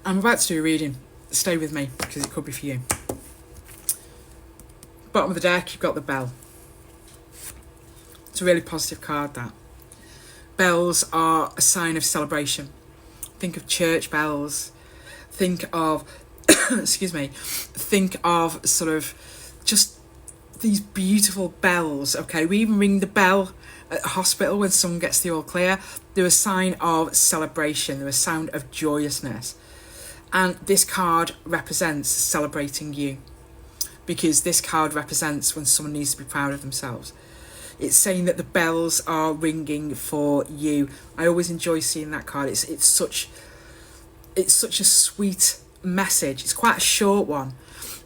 I'm about to do a reading. Stay with me because it could be for you. Bottom of the deck, you've got the bell. It's a really positive card, that. Bells are a sign of celebration. Think of church bells. Think of, think of sort of just these beautiful bells, okay? We even ring the bell at a hospital when someone gets the all clear. They're a sign of celebration. They're a sound of joyousness. And this card represents celebrating you, because this card represents when someone needs to be proud of themselves. It's saying that the bells are ringing for you. I always enjoy seeing that card. It's such a sweet message. It's quite a short one,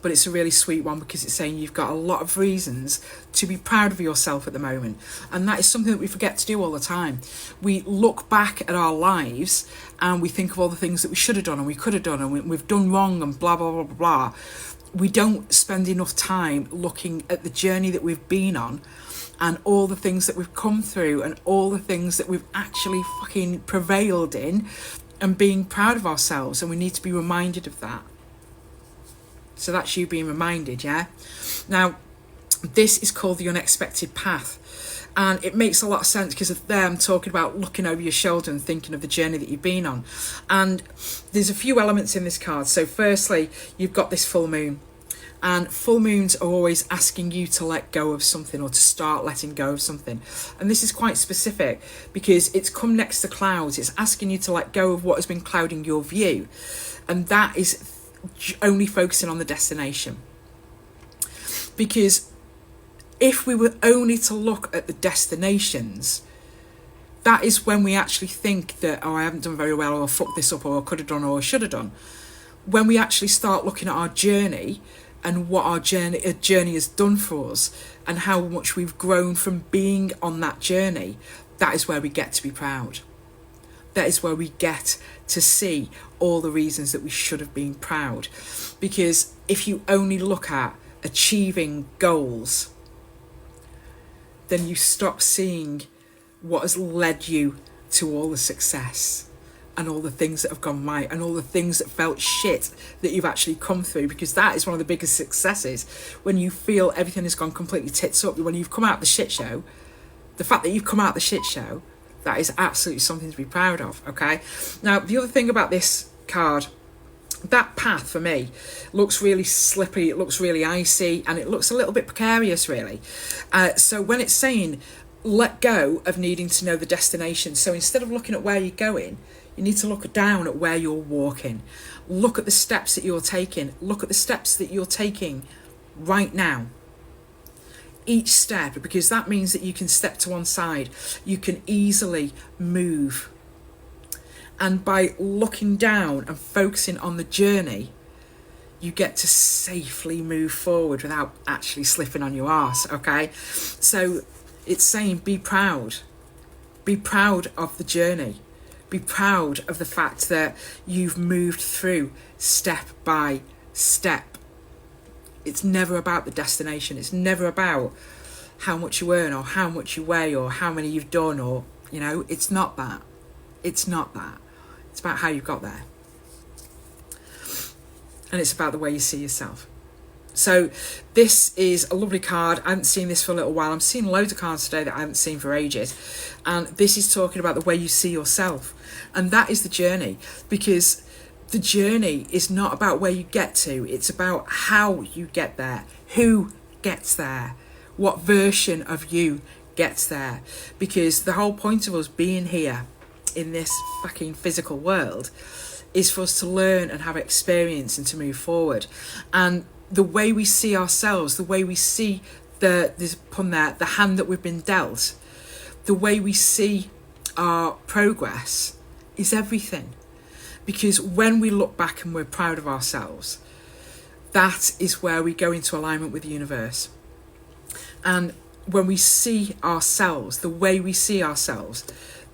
but it's a really sweet one, because it's saying you've got a lot of reasons to be proud of yourself at the moment. And that is something that we forget to do all the time. We look back at our lives and we think of all the things that we should have done and we could have done and we've done wrong and blah, blah, blah, blah, blah. We don't spend enough time looking at the journey that we've been on and all the things that we've come through and all the things that we've actually fucking prevailed in, and being proud of ourselves. And we need to be reminded of that. So that's you being reminded, yeah? Now, this is called the unexpected path. And it makes a lot of sense, because of them talking about looking over your shoulder and thinking of the journey that you've been on. And there's a few elements in this card. So firstly, you've got this full moon. And full moons are always asking you to let go of something, or to start letting go of something. And this is quite specific, because it's come next to clouds. It's asking you to let go of what has been clouding your view. And that is only focusing on the destination. Because if we were only to look at the destinations, that is when we actually think that, oh, I haven't done very well, or I fucked this up, or I could have done, or I should have done. When we actually start looking at our journey and what our journey has done for us, and how much we've grown from being on that journey, that is where we get to be proud. That is where we get to see all the reasons that we should have been proud. Because if you only look at achieving goals, then you stop seeing what has led you to all the success and all the things that have gone right and all the things that felt shit that you've actually come through. Because that is one of the biggest successes, when you feel everything has gone completely tits up, when you've come out of the shit show. The fact that you've come out of the shit show, that is absolutely something to be proud of, okay? Now, the other thing about this card, that path for me looks really slippery, it looks really icy, and it looks a little bit precarious, really. So when it's saying let go of needing to know the destination, so instead of looking at where you're going, you need to look down at where you're walking. Look at the steps that you're taking. Look at the steps that you're taking right now. Each step, because that means that you can step to one side. You can easily move. And by looking down and focusing on the journey, you get to safely move forward without actually slipping on your arse, okay? So it's saying be proud. Be proud of the journey. Be proud of the fact that you've moved through step by step. It's never about the destination. It's never about how much you earn or how much you weigh or how many you've done, or, you know, it's not that. It's not that. It's about how you got there. And it's about the way you see yourself. So this is a lovely card. I haven't seen this for a little while. I'm seeing loads of cards today that I haven't seen for ages. And this is talking about the way you see yourself. And that is the journey. Because the journey is not about where you get to. It's about how you get there. Who gets there? What version of you gets there? Because the whole point of us being here in this fucking physical world is for us to learn and have experience and to move forward. And the way we see ourselves, the way we see the hand that we've been dealt, the way we see our progress is everything. Because when we look back and we're proud of ourselves, that is where we go into alignment with the universe. And when we see ourselves, the way we see ourselves,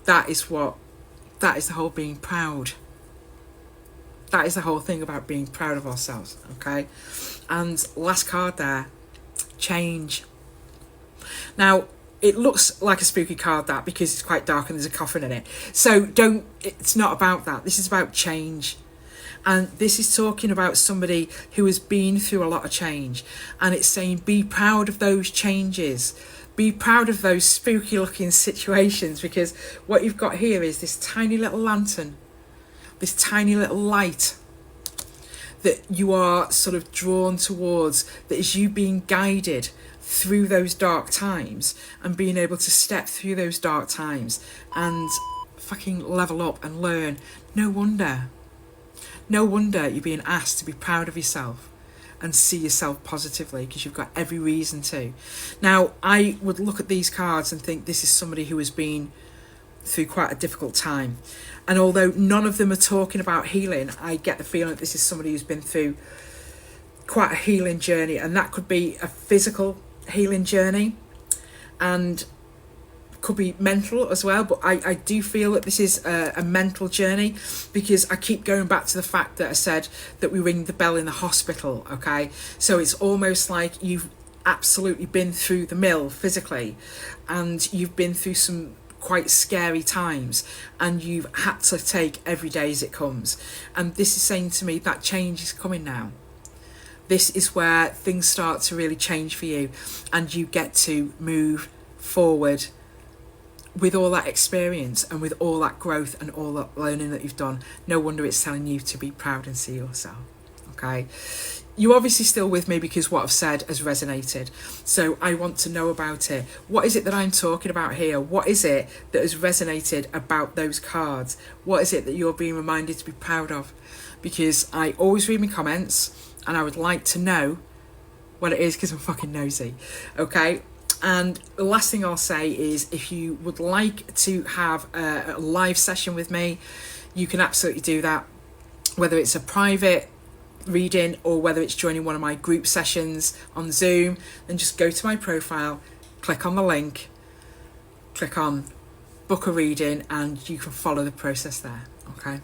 that is the whole being proud. That is the whole thing about being proud of ourselves, okay? And last card there, change. Now, it looks like a spooky card, that, because it's quite dark and there's a coffin in it. So it's not about that. This is about change. And this is talking about somebody who has been through a lot of change. And it's saying, be proud of those changes. Be proud of those spooky looking situations, because what you've got here is this tiny little lantern, this tiny little light that you are sort of drawn towards, that is you being guided through those dark times and being able to step through those dark times and fucking level up and learn. No wonder you're being asked to be proud of yourself and see yourself positively, because you've got every reason to. Now, I would look at these cards and think this is somebody who has been through quite a difficult time. And although none of them are talking about healing, I get the feeling that this is somebody who's been through quite a healing journey, and that could be a physical healing journey and could be mental as well. But I do feel that this is a mental journey, because I keep going back to the fact that I said that we ring the bell in the hospital, okay? So it's almost like you've absolutely been through the mill physically, and you've been through some quite scary times, and you've had to take every day as it comes. And this is saying to me that change is coming now. This is where things start to really change for you, and you get to move forward with all that experience and with all that growth and all that learning that you've done. No wonder it's telling you to be proud and see yourself, okay? You're obviously still with me because what I've said has resonated. So I want to know about it. What is it that I'm talking about here? What is it that has resonated about those cards? What is it that you're being reminded to be proud of? Because I always read my comments and I would like to know what it is, because I'm fucking nosy, okay? And the last thing I'll say is, if you would like to have a live session with me, you can absolutely do that. Whether it's a private reading or whether it's joining one of my group sessions on Zoom, then just go to my profile, click on the link, click on book a reading, and you can follow the process there, okay?